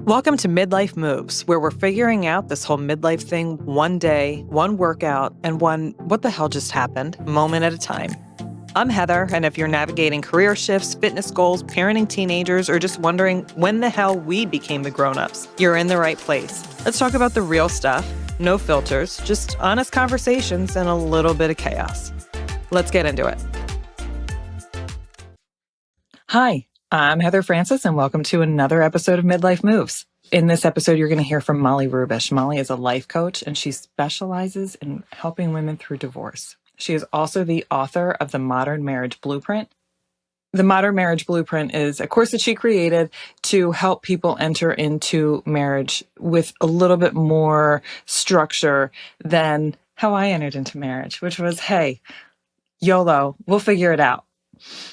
Welcome to Midlife Moves, where we're figuring out this whole midlife thing one day, one workout, and one what the hell just happened moment at a time. I'm Heather, and if you're navigating career shifts, fitness goals, parenting teenagers, or just wondering when the hell we became the grown-ups, you're in the right place. Let's talk about the real stuff, no filters, just honest conversations and a little bit of chaos. Let's get into it. Hi. I'm Heather Francis, and welcome to another episode of Midlife Moves. In this episode, you're going to hear from Molly Rubesh. Molly is a life coach, and she specializes in helping women through divorce. She is also the author of The Modern Marriage Blueprint. The Modern Marriage Blueprint is a course that she created to help people enter into marriage with a little bit more structure than how I entered into marriage, which was, hey, YOLO, we'll figure it out.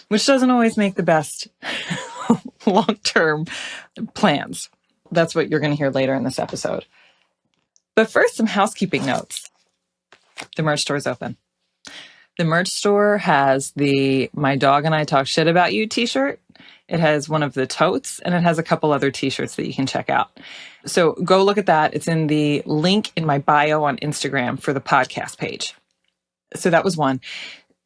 Which doesn't always make the best long-term plans. That's what you're going to hear later in this episode. But first, some housekeeping notes. The merch store is open. The merch store has the My Dog and I Talk Shit About You t-shirt. It has one of the totes, and it has a couple other t-shirts that you can check out. So go look at that. It's in the link in my bio on Instagram for the podcast page. So that was one.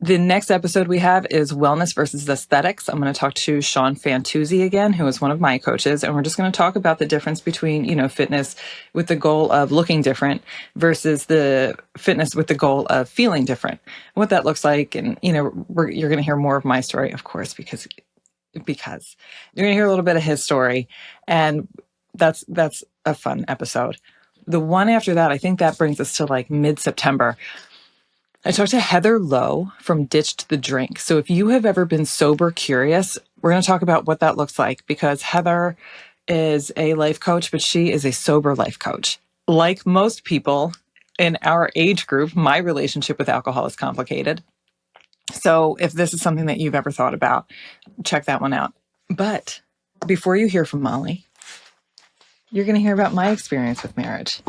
The next episode we have is Wellness versus Aesthetics. I'm going to talk to Sean Fantuzzi again, who is one of my coaches, and we're just going to talk about the difference between, fitness with the goal of looking different versus the fitness with the goal of feeling different, what that looks like. And, you're going to hear more of my story, of course, because you're going to hear a little bit of his story, and that's a fun episode. The one after that, I think that brings us to like mid-September. I talked to Heather Lowe from Ditched the Drink. So if you have ever been sober curious, we're going to talk about what that looks like, because Heather is a life coach, but she is a sober life coach. Like most people in our age group, my relationship with alcohol is complicated. So if this is something that you've ever thought about, check that one out. But before you hear from Molly, you're going to hear about my experience with marriage.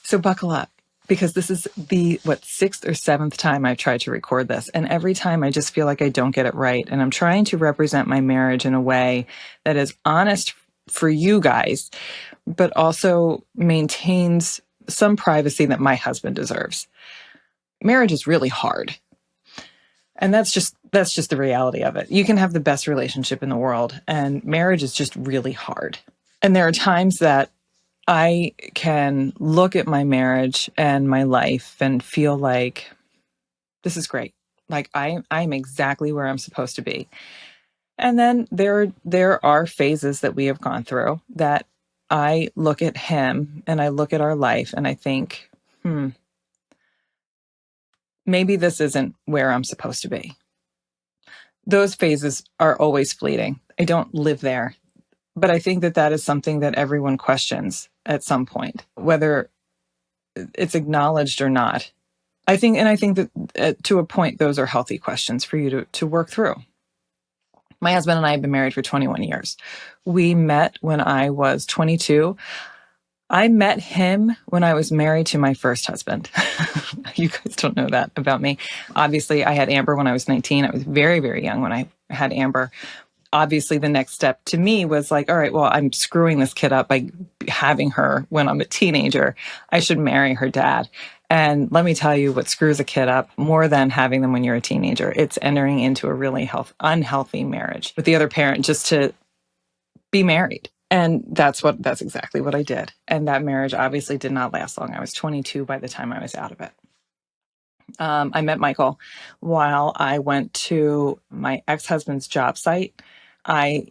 So buckle up. Because this is the, sixth or seventh time I've tried to record this. And every time I just feel like I don't get it right. And I'm trying to represent my marriage in a way that is honest for you guys, but also maintains some privacy that my husband deserves. Marriage is really hard. And that's just the reality of it. You can have the best relationship in the world, and marriage is just really hard. And there are times that I can look at my marriage and my life and feel like this is great. Like I'm exactly where I'm supposed to be. And then there are phases that we have gone through that I look at him and I look at our life and I think, maybe this isn't where I'm supposed to be. Those phases are always fleeting. I don't live there. But I think that is something that everyone questions at some point, whether it's acknowledged or not. I think that to a point, those are healthy questions for you to work through. My husband and I have been married for 21 years. We met when I was 22. I met him when I was married to my first husband. You guys don't know that about me. Obviously, I had Amber when I was 19. I was very, very young when I had Amber. Obviously, the next step to me was like, all right, well, I'm screwing this kid up by having her when I'm a teenager. I should marry her dad. And let me tell you what screws a kid up more than having them when you're a teenager. It's entering into a really unhealthy marriage with the other parent just to be married. And that's exactly what I did. And that marriage obviously did not last long. I was 22 by the time I was out of it. I met Michael while I went to my ex-husband's job site. I,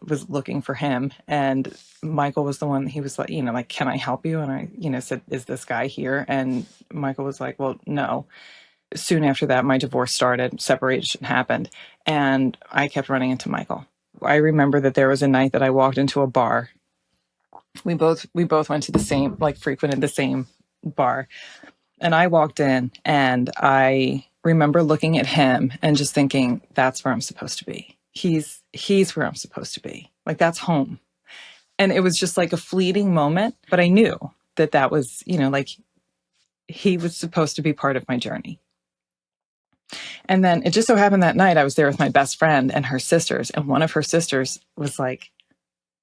was looking for him, and Michael was the one. He was like, can I help you? And I, said, is this guy here? And Michael was like, well, no. Soon after that, my divorce started, separation happened, and I kept running into Michael. I remember that there was a night that I walked into a bar. We both went to the same, frequented the same bar. And I walked in and I remember looking at him and just thinking, that's where I'm supposed to be. He's where I'm supposed to be. Like, that's home. And it was just like a fleeting moment, but I knew that was, he was supposed to be part of my journey. And then it just so happened that night I was there with my best friend and her sisters. And one of her sisters was like,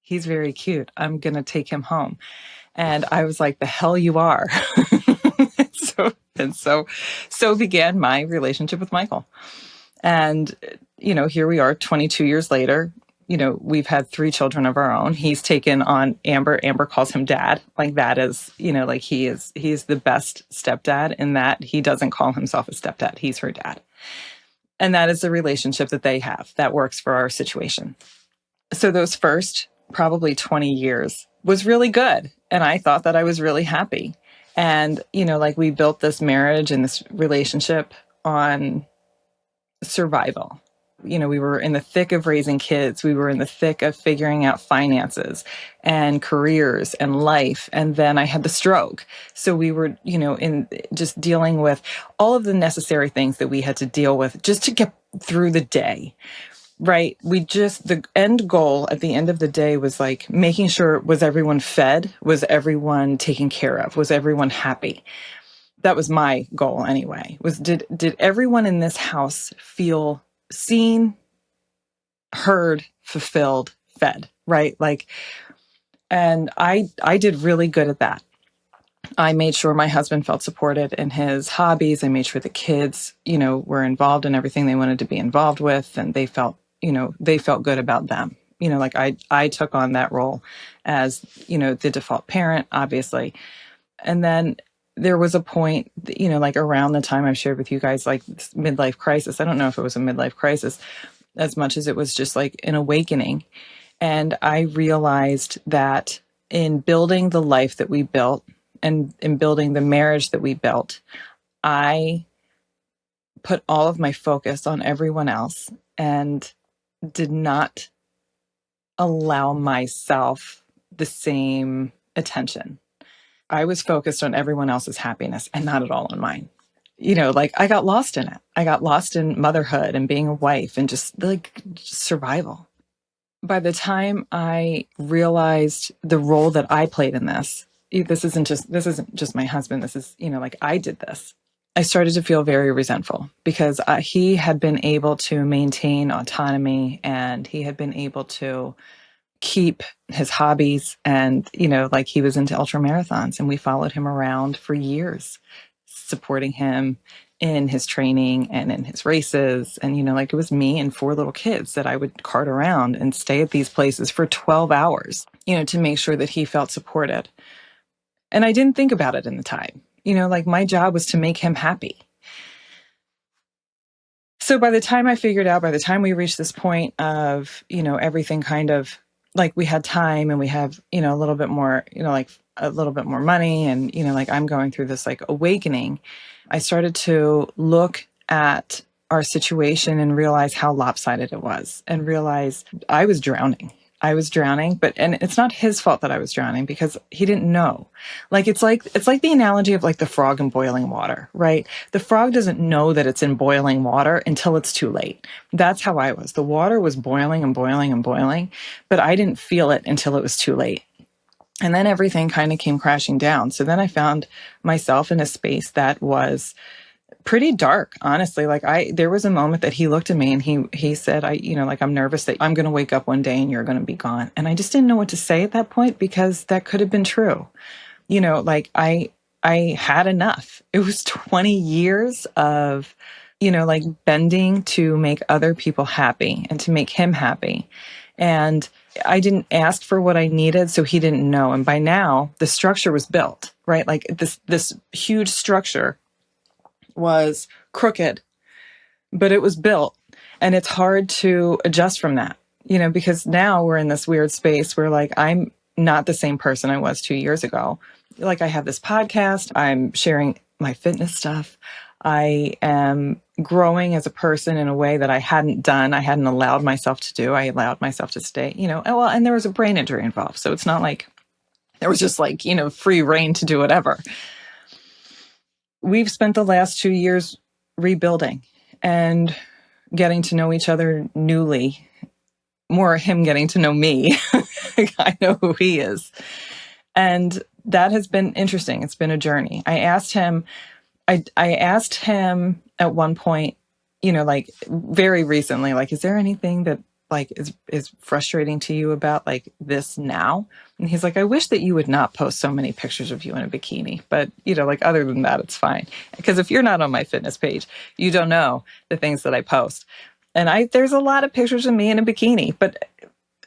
He's very cute. I'm going to take him home. And I was like, the hell you are. So began my relationship with Michael. And, here we are 22 years later. We've had 3 children of our own. He's taken on Amber. Amber calls him dad. Like that is, like he's the best stepdad in that he doesn't call himself a stepdad. He's her dad. And that is the relationship that they have that works for our situation. So those first probably 20 years was really good. And I thought that I was really happy. And, we built this marriage and this relationship on survival. We were in the thick of raising kids. We were in the thick of figuring out finances and careers and life. And then I had the stroke. So we were, in just dealing with all of the necessary things that we had to deal with just to get through the day. Right. The end goal at the end of the day was like making sure, was everyone fed? Was everyone taken care of? Was everyone happy? That was my goal anyway, did everyone in this house feel seen, heard, fulfilled, fed, right? And I did really good at that. I made sure my husband felt supported in his hobbies. I made sure the kids, were involved in everything they wanted to be involved with, and they felt good about them. I took on that role as, the default parent, obviously. And then there was a point, around the time I've shared with you guys, this midlife crisis. I don't know if it was a midlife crisis as much as it was just like an awakening. And I realized that in building the life that we built and in building the marriage that we built, I put all of my focus on everyone else and did not allow myself the same attention. I was focused on everyone else's happiness and not at all on mine. I got lost in it. I got lost in motherhood and being a wife and just survival. By the time I realized the role that I played in this isn't just my husband. This is, I did this. I started to feel very resentful because he had been able to maintain autonomy and he had been able to keep his hobbies and, he was into ultra marathons and we followed him around for years, supporting him in his training and in his races. And, it was me and 4 little kids that I would cart around and stay at these places for 12 hours, to make sure that he felt supported. And I didn't think about it in the time, my job was to make him happy. So by the time we reached this point of, everything kind of we had time and we have, a little bit more, a little bit more money and, I'm going through this awakening, I started to look at our situation and realize how lopsided it was and realize I was drowning. And it's not his fault that I was drowning because he didn't know. It's like the analogy of the frog in boiling water, right? The frog doesn't know that it's in boiling water until it's too late. That's how I was. The water was boiling and boiling and boiling, but I didn't feel it until it was too late. And then everything kind of came crashing down. So then I found myself in a space that was pretty dark, honestly. There was a moment that he looked at me and he said, I'm nervous that I'm going to wake up one day and you're going to be gone. And I just didn't know what to say at that point because that could have been true. I had enough. It was 20 years of, bending to make other people happy and to make him happy. And I didn't ask for what I needed, so he didn't know. And by now the structure was built, right? This huge structure was crooked, but it was built, and it's hard to adjust from that, because now we're in this weird space where I'm not the same person I was 2 years ago. I have this podcast, I'm sharing my fitness stuff. I am growing as a person in a way that I hadn't allowed myself to do. I allowed myself to stay, and there was a brain injury involved. So it's not like there was just free reign to do whatever. We've spent the last 2 years rebuilding and getting to know each other newly. More him getting to know me. I know who he is. And that has been interesting. It's been a journey. I asked him at one point, very recently, is there anything that like is frustrating to you about like this now? And he's like, I wish that you would not post so many pictures of you in a bikini. But, like other than that, it's fine. Because if you're not on my fitness page, you don't know the things that I post. And there's a lot of pictures of me in a bikini, but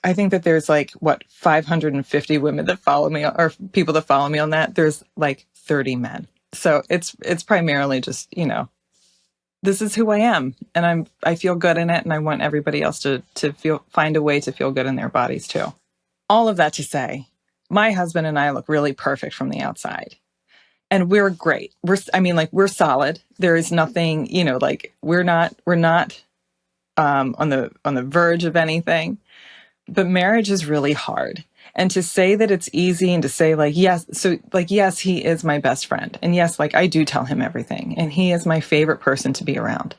I think that there's like 550 women that follow me, or people that follow me on that. There's like 30 men. So it's primarily just, this is who I am, and I feel good in it, and I want everybody else to find a way to feel good in their bodies too. All of that to say, my husband and I look really perfect from the outside, and we're great. We're solid. There is nothing, we're not on the verge of anything. But marriage is really hard. And to say that it's easy, and to say yes, he is my best friend. And yes, I do tell him everything. And he is my favorite person to be around.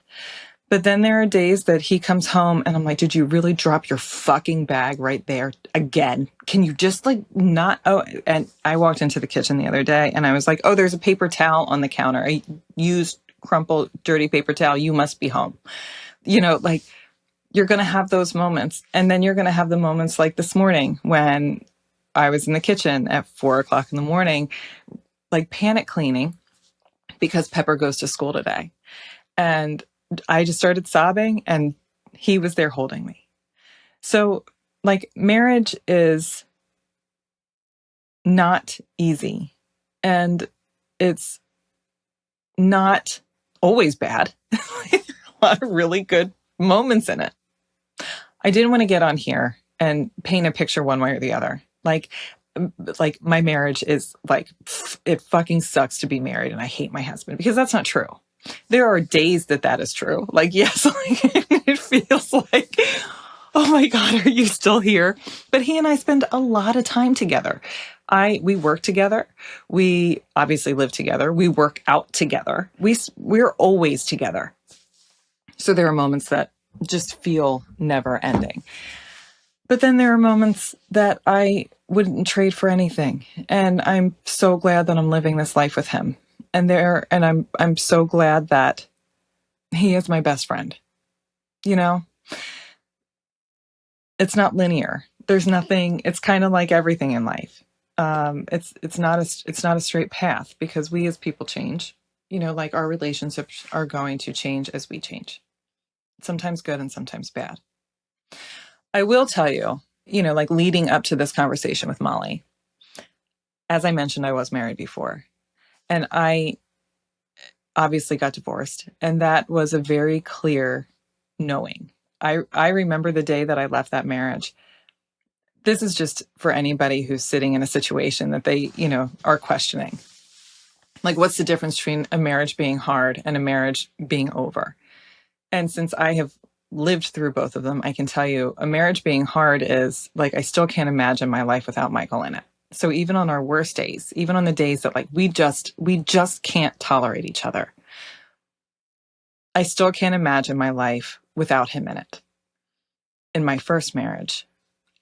But then there are days that he comes home and I'm like, did you really drop your fucking bag right there again? Can you just not? Oh, and I walked into the kitchen the other day and I was like, oh, there's a paper towel on the counter. I used crumpled, dirty paper towel. You must be home. You're going to have those moments. And then you're going to have the moments like this morning when I was in the kitchen at 4:00 in the morning, panic cleaning because Pepper goes to school today. And I just started sobbing and he was there holding me. So marriage is not easy, and it's not always bad. There are a lot of really good moments in it. I didn't want to get on here and paint a picture one way or the other. My marriage is it fucking sucks to be married and I hate my husband, because that's not true. There are days that is true. Yes, it feels like, oh my God, are you still here? But he and I spend a lot of time together. We work together. We obviously live together. We work out together. We're always together. So there are moments that just feel never ending. But then there are moments that I wouldn't trade for anything. And I'm so glad that I'm living this life with him. And I'm so glad that he is my best friend. It's not linear. There's nothing, it's kind of like everything in life. It's not a straight path, because we as people change. Our relationships are going to change as we change. Sometimes good and sometimes bad. I will tell you, leading up to this conversation with Molly, as I mentioned, I was married before, and I obviously got divorced. And that was a very clear knowing. I remember the day that I left that marriage. This is just for anybody who's sitting in a situation that they, are questioning. What's the difference between a marriage being hard and a marriage being over? And since I have lived through both of them, I can tell you a marriage being hard is I still can't imagine my life without Michael in it. So even on our worst days, even on the days that we just can't tolerate each other, I still can't imagine my life without him in it. In my first marriage,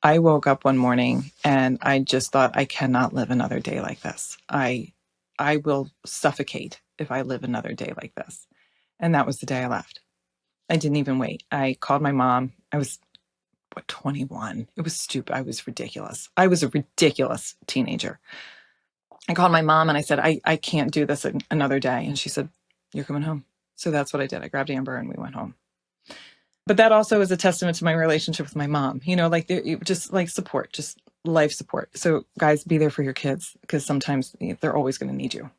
I woke up one morning and I just thought, I cannot live another day like this. I will suffocate if I live another day like this. And that was the day I left. I didn't even wait. I called my mom. I was 21. It was stupid. I was ridiculous. I was a ridiculous teenager. I called my mom and I said, I can't do this another day. And she said, you're coming home. So that's what I did. I grabbed Amber and we went home. But that also is a testament to my relationship with my mom. Just support, just life support. So guys, be there for your kids, because sometimes they're always going to need you.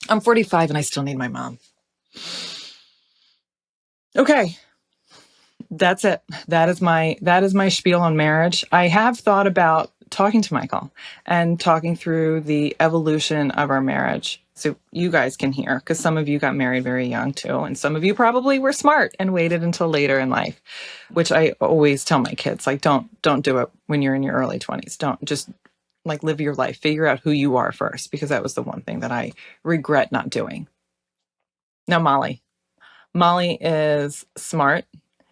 I'm 45 and I still need my mom. Okay. That's it. That is my spiel on marriage. I have thought about talking to Michael and talking through the evolution of our marriage, so you guys can hear, because some of you got married very young too, and some of you probably were smart and waited until later in life, which I always tell my kids, don't do it when you're in your early 20s. Don't just live your life. Figure out who you are first, because that was the one thing that I regret not doing. Now, Molly is smart.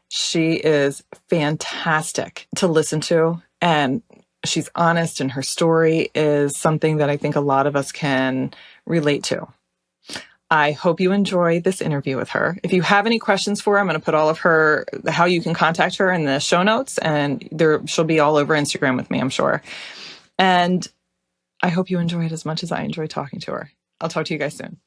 She is fantastic to listen to, and she's honest, and her story is something that I think a lot of us can relate to. I hope you enjoy this interview with her. If you have any questions for her, I'm going to put all of her, how you can contact her in the show notes, and she'll be all over Instagram with me, I'm sure. And I hope you enjoy it as much as I enjoy talking to her. I'll talk to you guys soon.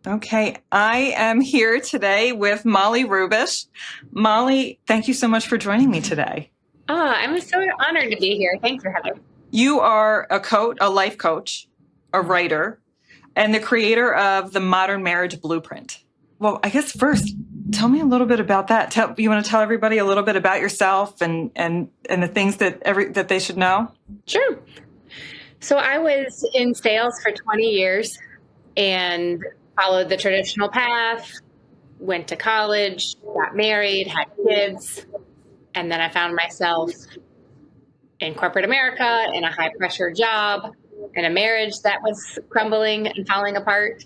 Okay, I am here today with Molly Rubesh. Molly, thank you so much for joining me today. I'm so honored to be here. Thanks for having me. You are a life coach, a writer, and the creator of the Modern Marriage Blueprint. Well, I guess first, tell me a little bit about that. You want to tell everybody a little bit about yourself and the things that they should know? Sure. So I was in sales for 20 years and followed the traditional path, went to college, got married, had kids, and then I found myself in corporate America in a high pressure job, in a marriage that was crumbling and falling apart.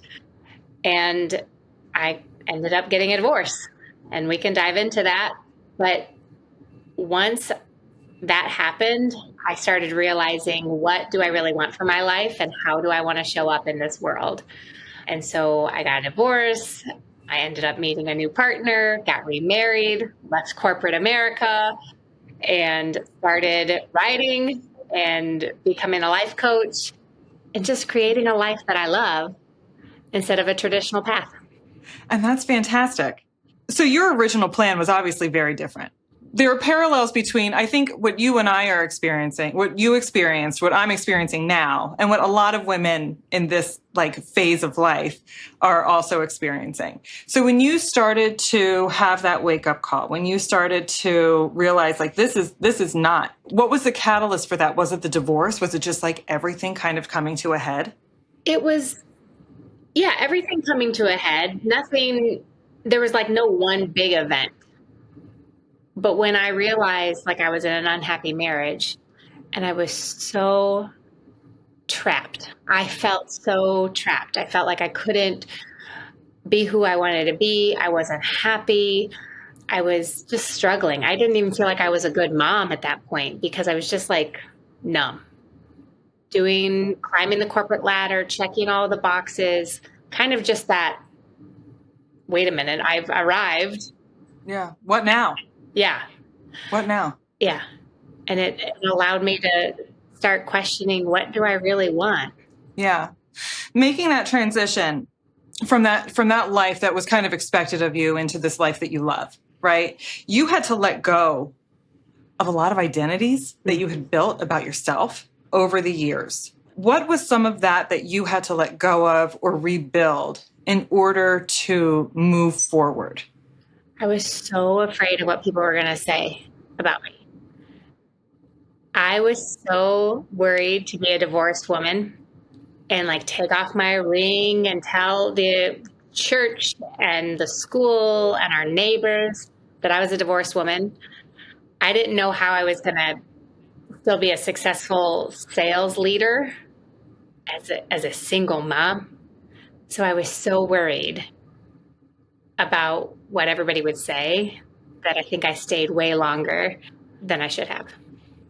And I ended up getting a divorce, and we can dive into that. But once that happened, I started realizing, what do I really want for my life and how do I want to show up in this world? And so I got a divorce. I ended up meeting a new partner, got remarried, left corporate America, and started writing and becoming a life coach and just creating a life that I love instead of a traditional path. And that's fantastic. So your original plan was obviously very different. There are parallels between, I think, what you and I are experiencing, what you experienced, what I'm experiencing now, and what a lot of women in this phase of life are also experiencing. So when you started to have that wake up call, when you started to realize this is not, what was the catalyst for that? Was it the divorce? Was it just everything kind of coming to a head? It was, yeah, everything coming to a head. There was no one big event. But when I realized I was in an unhappy marriage and I was so trapped, I felt so trapped. I felt like I couldn't be who I wanted to be. I wasn't happy. I was just struggling. I didn't even feel like I was a good mom at that point because I was just numb. Climbing the corporate ladder, checking all the boxes, kind of just that, wait a minute, I've arrived. Yeah. What now? Yeah. What now? Yeah. And it allowed me to start questioning, what do I really want? Yeah. Making that transition from that life that was kind of expected of you into this life that you love, right? You had to let go of a lot of identities that you had built about yourself over the years. What was some of that you had to let go of or rebuild in order to move forward? I was so afraid of what people were going to say about me. I was so worried to be a divorced woman and take off my ring and tell the church and the school and our neighbors that I was a divorced woman. I didn't know how I was going to still be a successful sales leader as a single mom. So I was so worried about what everybody would say that I think I stayed way longer than I should have.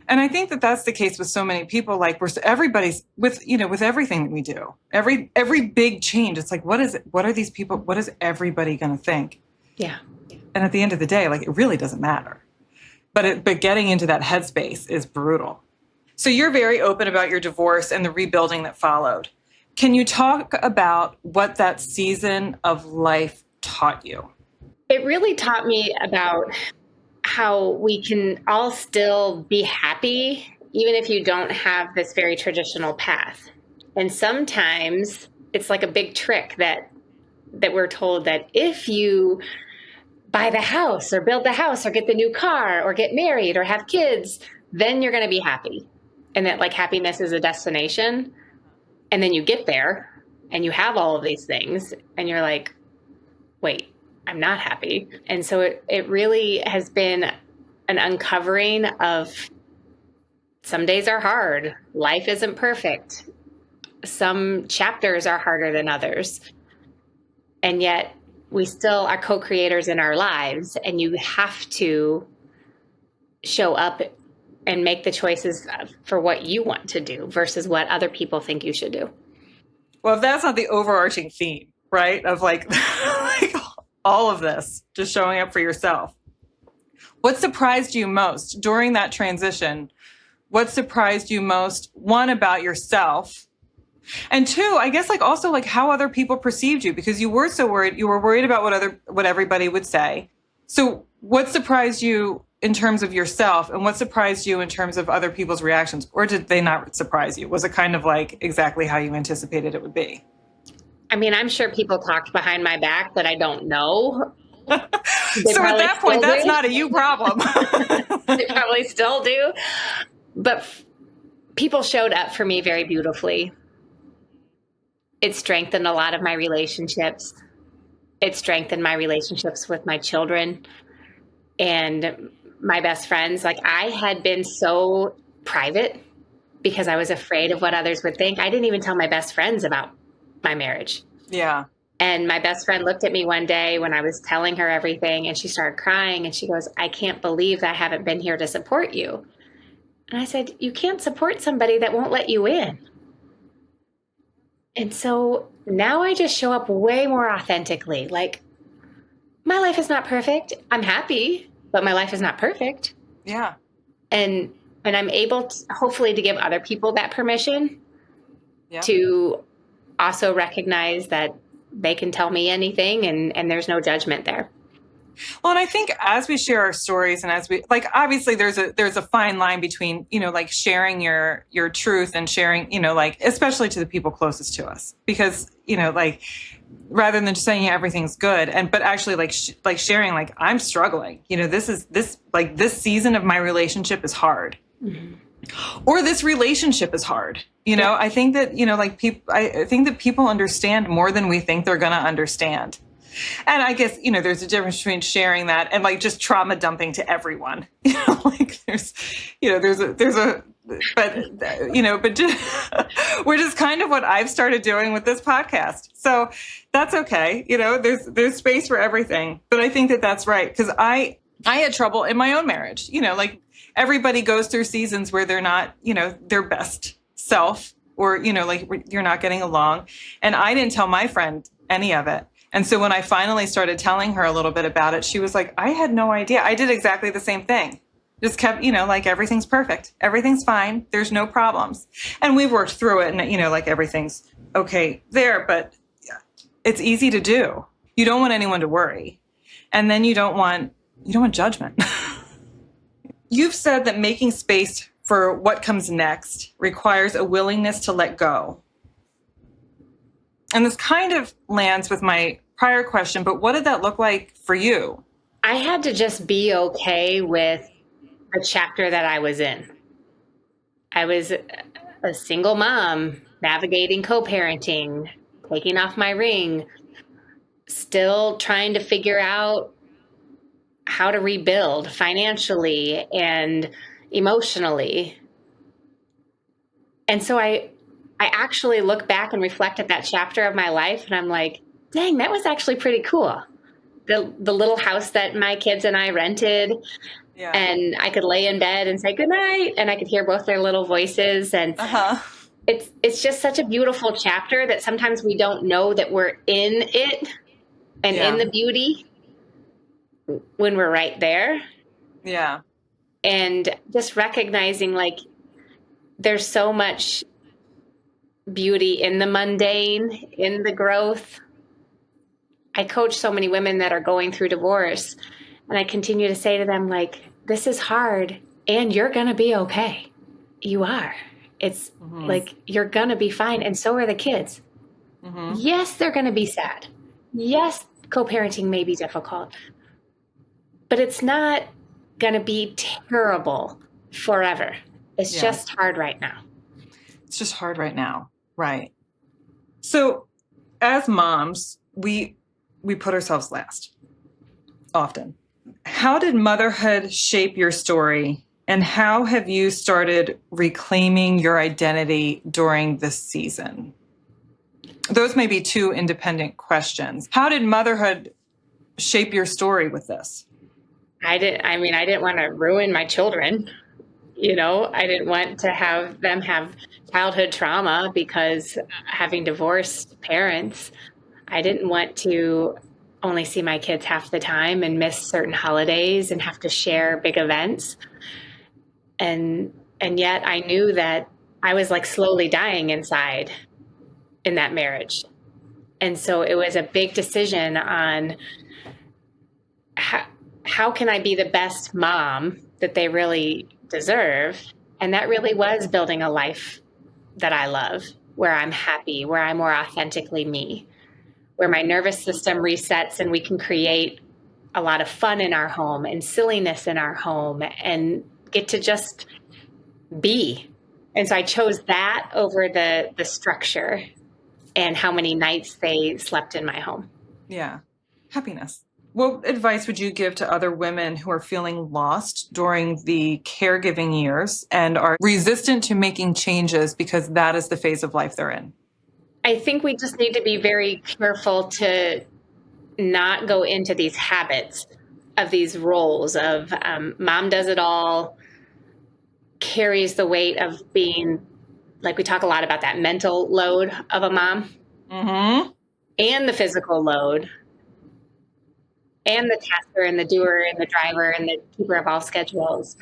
And I think that that's the case with so many people. Everybody's with everything that we do, every big change. It's what are these people? What is everybody going to think? Yeah. And at the end of the day, it really doesn't matter. But getting into that headspace is brutal. So you're very open about your divorce and the rebuilding that followed. Can you talk about what that season of life taught you? It really taught me about how we can all still be happy, even if you don't have this very traditional path. And sometimes it's like a big trick that we're told that if you buy the house or build the house or get the new car or get married or have kids, then you're going to be happy. And that happiness is a destination. And then you get there and you have all of these things and you're like, wait, I'm not happy. And so it really has been an uncovering of, some days are hard. Life isn't perfect. Some chapters are harder than others. And yet we still are co-creators in our lives, and you have to show up and make the choices for what you want to do versus what other people think you should do. Well, if that's not the overarching theme right? Of like, like all of this, just showing up for yourself. What surprised you most during that transition? What surprised you most, one, about yourself? And two, I guess like also like how other people perceived you, because you were so worried. You were worried about what everybody would say. So what surprised you in terms of yourself, and what surprised you in terms of other people's reactions? Or did they not surprise you? Was it kind of like exactly how you anticipated it would be? I mean, I'm sure people talked behind my back that I don't know. So at that point, that's not a you problem. They probably still do. But people showed up for me very beautifully. It strengthened a lot of my relationships. It strengthened my relationships with my children and my best friends. Like, I had been so private because I was afraid of what others would think. I didn't even tell my best friends about my marriage. Yeah. And my best friend looked at me one day when I was telling her everything, and she started crying, and she goes, "I can't believe I haven't been here to support you." And I said, "You can't support somebody that won't let you in." And so now I just show up way more authentically. Like, my life is not perfect. I'm happy, but my life is not perfect. Yeah. And I'm able to, hopefully, to give other people that permission to also recognize that they can tell me anything, and there's no judgment there. Well, and I think as we share our stories, and as we like, obviously there's a fine line between, like sharing your truth and sharing, like, especially to the people closest to us, because, like, rather than just saying everything's good, but actually like sharing, like, I'm struggling, this season of my relationship is hard. Mm-hmm. Or this relationship is hard. I think that, I think that people understand more than we think they're going to understand. And I guess, there's a difference between sharing that and like just trauma dumping to everyone, but just, which is kind of what I've started doing with this podcast. So that's okay. There's space for everything, but I think that that's right. Cause I had trouble in my own marriage, like everybody goes through seasons where they're not, their best self, or, like you're not getting along. And I didn't tell my friend any of it. And so when I finally started telling her a little bit about it, she was like, I had no idea. I did exactly the same thing. Just kept, like everything's perfect. Everything's fine. There's no problems. And we've worked through it and, like everything's okay there, but it's easy to do. You don't want anyone to worry. And then you don't want judgment. You've said that making space for what comes next requires a willingness to let go. And this kind of lands with my prior question, but what did that look like for you? I had to just be okay with the chapter that I was in. I was a single mom, navigating co-parenting, taking off my ring, still trying to figure out how to rebuild financially and emotionally. And so I actually look back and reflect at that chapter of my life, and I'm like, dang, that was actually pretty cool. The little house that my kids and I rented, and I could lay in bed and say goodnight, and I could hear both their little voices. And it's just such a beautiful chapter that sometimes we don't know that we're in it and in the beauty when we're right there. Yeah. And just recognizing, like, there's so much beauty in the mundane, in the growth. I coach so many women that are going through divorce, and I continue to say to them, like, this is hard and you're going to be okay. You are. It's like, you're going to be fine. And so are the kids. Mm-hmm. Yes, they're going to be sad. Yes, co-parenting may be difficult, but it's not going to be terrible forever. It's just hard right now. It's just hard right now. Right. So as moms, we put ourselves last often. How did motherhood shape your story, and how have you started reclaiming your identity during this season? Those may be two independent questions. How did motherhood shape your story with this? I didn't want to ruin my children. I didn't want to have them have childhood trauma because having divorced parents, I didn't want to only see my kids half the time and miss certain holidays and have to share big events. And yet I knew that I was like slowly dying inside in that marriage. And so it was a big decision on how can I be the best mom that they really deserve? And that really was building a life that I love, where I'm happy, where I'm more authentically me, where my nervous system resets and we can create a lot of fun in our home and silliness in our home and get to just be. And so I chose that over the structure and how many nights they slept in my home. Yeah. Happiness. What advice would you give to other women who are feeling lost during the caregiving years and are resistant to making changes because that is the phase of life they're in? I think we just need to be very careful to not go into these habits of these roles of mom does it all, carries the weight of being, like we talk a lot about that mental load of a mom, and the physical load, and the tasker and the doer and the driver and the keeper of all schedules.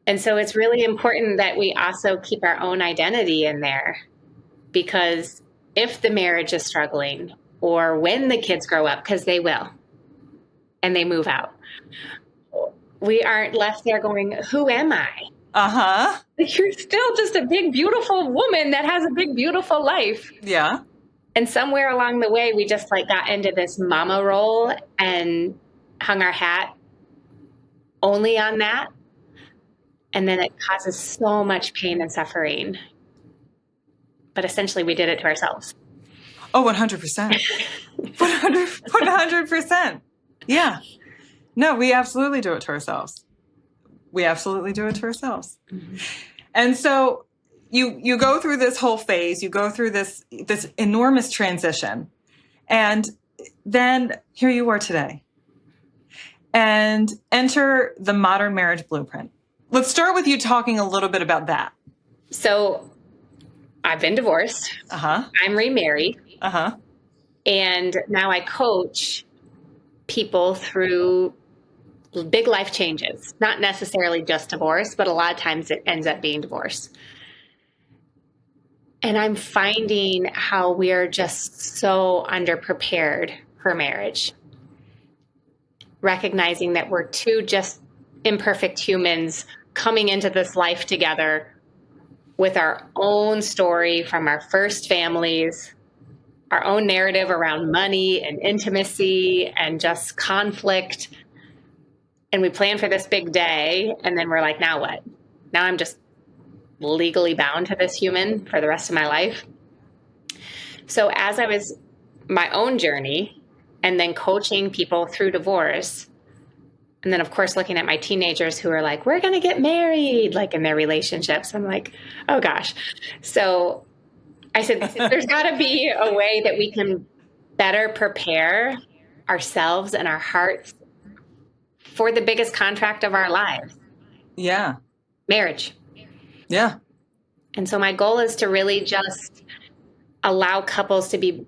And so it's really important that we also keep our own identity in there, because if the marriage is struggling or when the kids grow up, because they will, and they move out, we aren't left there going, who am I? You're still just a big, beautiful woman that has a big, beautiful life. Yeah. And somewhere along the way, we just like got into this mama role and hung our hat only on that. And then it causes so much pain and suffering. But essentially, we did it to ourselves. Oh, 100%. 100%. Yeah. No, we absolutely do it to ourselves. We absolutely do it to ourselves. Mm-hmm. And so you go through this whole phase, you go through this enormous transition, and then here you are today. And enter the modern marriage blueprint. Let's start with you talking a little bit about that. So I've been divorced. I'm remarried. And now I coach people through big life changes, not necessarily just divorce, but a lot of times it ends up being divorce. And I'm finding how we are just so underprepared for marriage, recognizing that we're two just imperfect humans coming into this life together with our own story from our first families, our own narrative around money and intimacy and just conflict. And we plan for this big day, and then we're like, now what? Now I'm just legally bound to this human for the rest of my life. So as I was my own journey and then coaching people through divorce, and then of course looking at my teenagers who are like, we're going to get married, like in their relationships, I'm like, oh gosh. So I said, there's got to be a way that we can better prepare ourselves and our hearts for the biggest contract of our lives. Yeah. Marriage. Yeah. And so my goal is to really just allow couples to be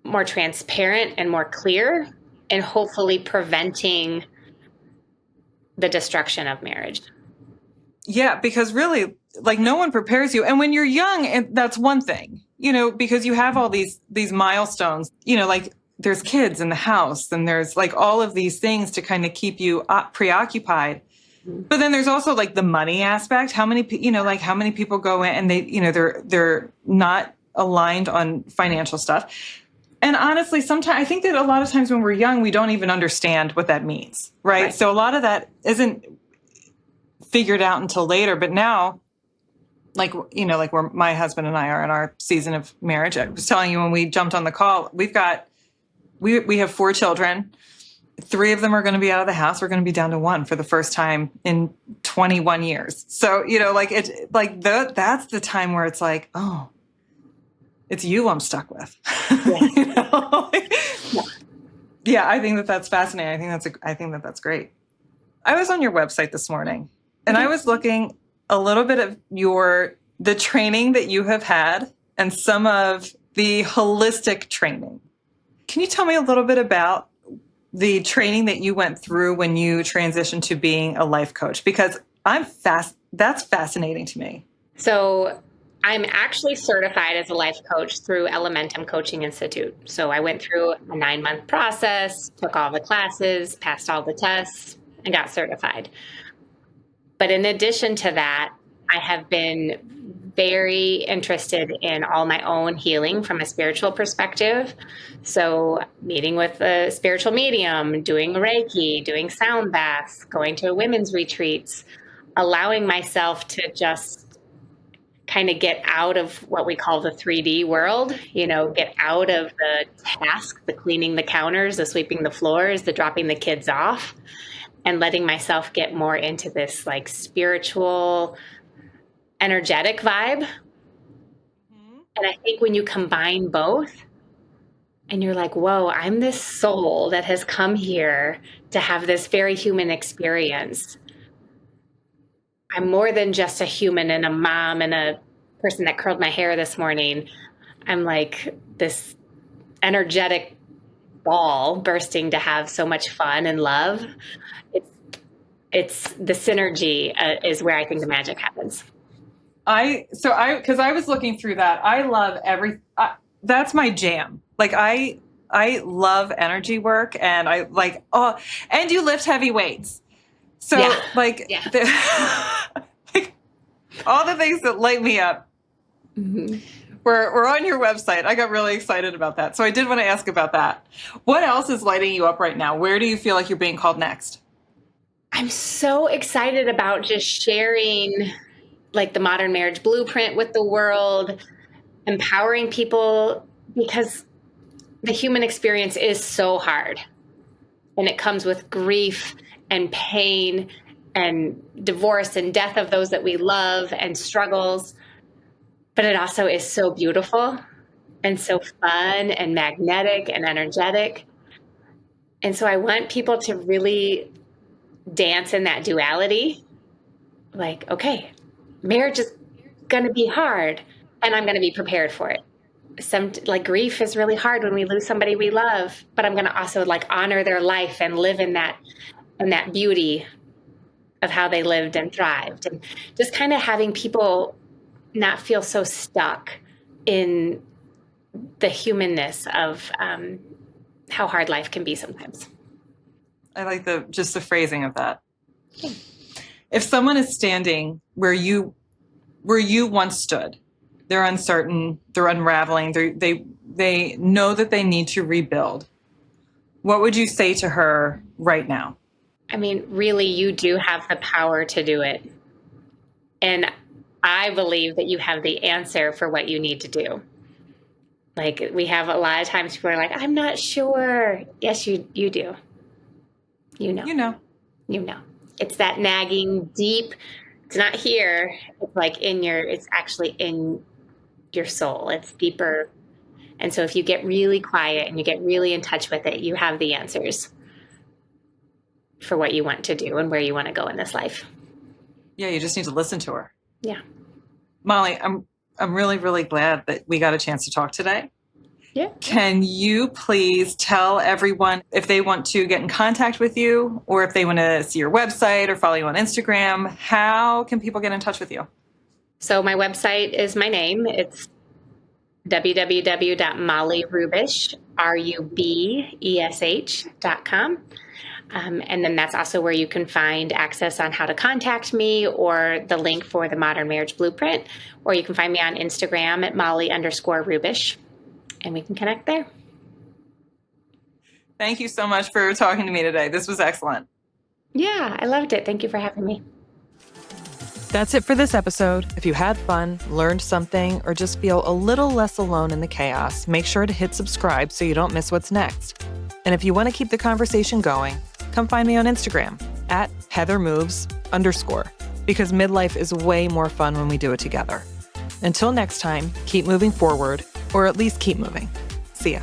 more transparent and more clear, and hopefully preventing the destruction of marriage. Yeah, because really, like, no one prepares you. And when you're young, and that's one thing, because you have all these milestones, like there's kids in the house and there's like all of these things to kind of keep you preoccupied. But then there's also like the money aspect. How many people go in and they're not aligned on financial stuff. And honestly, sometimes I think that a lot of times when we're young, we don't even understand what that means. Right. So a lot of that isn't figured out until later. But now, like where my husband and I are in our season of marriage, I was telling you when we jumped on the call, we have 4 children. 3 of them are going to be out of the house. We're going to be down to 1 for the first time in 21 years. So, that's the time where it's like, oh, it's you I'm stuck with. Yeah, I think that's fascinating. I think that's great. I was on your website this morning and I was looking a little bit of the training that you have had and some of the holistic training Can you tell me a little bit about the training that you went through when you transitioned to being a life coach? Because that's fascinating to me. So I'm actually certified as a life coach through Elementum Coaching Institute. So I went through a 9-month process, took all the classes, passed all the tests, and got certified. But in addition to that, I have been very interested in all my own healing from a spiritual perspective. So meeting with a spiritual medium, doing Reiki, doing sound baths, going to women's retreats, allowing myself to just kind of get out of what we call the 3D world, get out of the task, the cleaning the counters, the sweeping the floors, the dropping the kids off, and letting myself get more into this like spiritual, energetic vibe. And I think when you combine both and you're like, whoa, I'm this soul that has come here to have this very human experience. I'm more than just a human and a mom and a person that curled my hair this morning. I'm like this energetic ball bursting to have so much fun and love. It's the synergy is where I think the magic happens. Because I was looking through that. I love that's my jam. Like I love energy work, and I like, and you lift heavy weights. So like all the things that light me up were on your website. I got really excited about that. So I did want to ask about that. What else is lighting you up right now? Where do you feel like you're being called next? I'm so excited about just sharing like the modern marriage blueprint with the world, empowering people, because the human experience is so hard, and it comes with grief and pain and divorce and death of those that we love and struggles. But it also is so beautiful and so fun and magnetic and energetic. And so I want people to really dance in that duality. Like, okay, marriage is going to be hard, and I'm going to be prepared for it. Grief is really hard when we lose somebody we love, but I'm going to also honor their life and live in that beauty of how they lived and thrived, and just kind of having people not feel so stuck in the humanness of how hard life can be sometimes. I like the phrasing of that. If someone is standing where you once stood, they're uncertain, they're unraveling, they know that they need to rebuild, what would you say to her right now? I mean, really, you do have the power to do it. And I believe that you have the answer for what you need to do. Like, we have a lot of times people are like, I'm not sure. Yes, you do. You know. It's that nagging deep. It's not here. It's actually in your soul. It's deeper. And so if you get really quiet and you get really in touch with it, you have the answers for what you want to do and where you want to go in this life. Yeah, you just need to listen to her. Yeah. Molly, I'm really, really glad that we got a chance to talk today. Yeah. Can you please tell everyone if they want to get in contact with you, or if they want to see your website or follow you on Instagram, how can people get in touch with you? So my website is my name. It's www.mollyrubesh.com. And then that's also where you can find access on how to contact me, or the link for the Modern Marriage Blueprint, or you can find me on Instagram at Molly_Rubesh, and we can connect there. Thank you so much for talking to me today. This was excellent. Yeah, I loved it. Thank you for having me. That's it for this episode. If you had fun, learned something, or just feel a little less alone in the chaos, make sure to hit subscribe so you don't miss what's next. And if you want to keep the conversation going, come find me on Instagram at @HeatherMoves_, because midlife is way more fun when we do it together. Until next time, keep moving forward, or at least keep moving. See ya.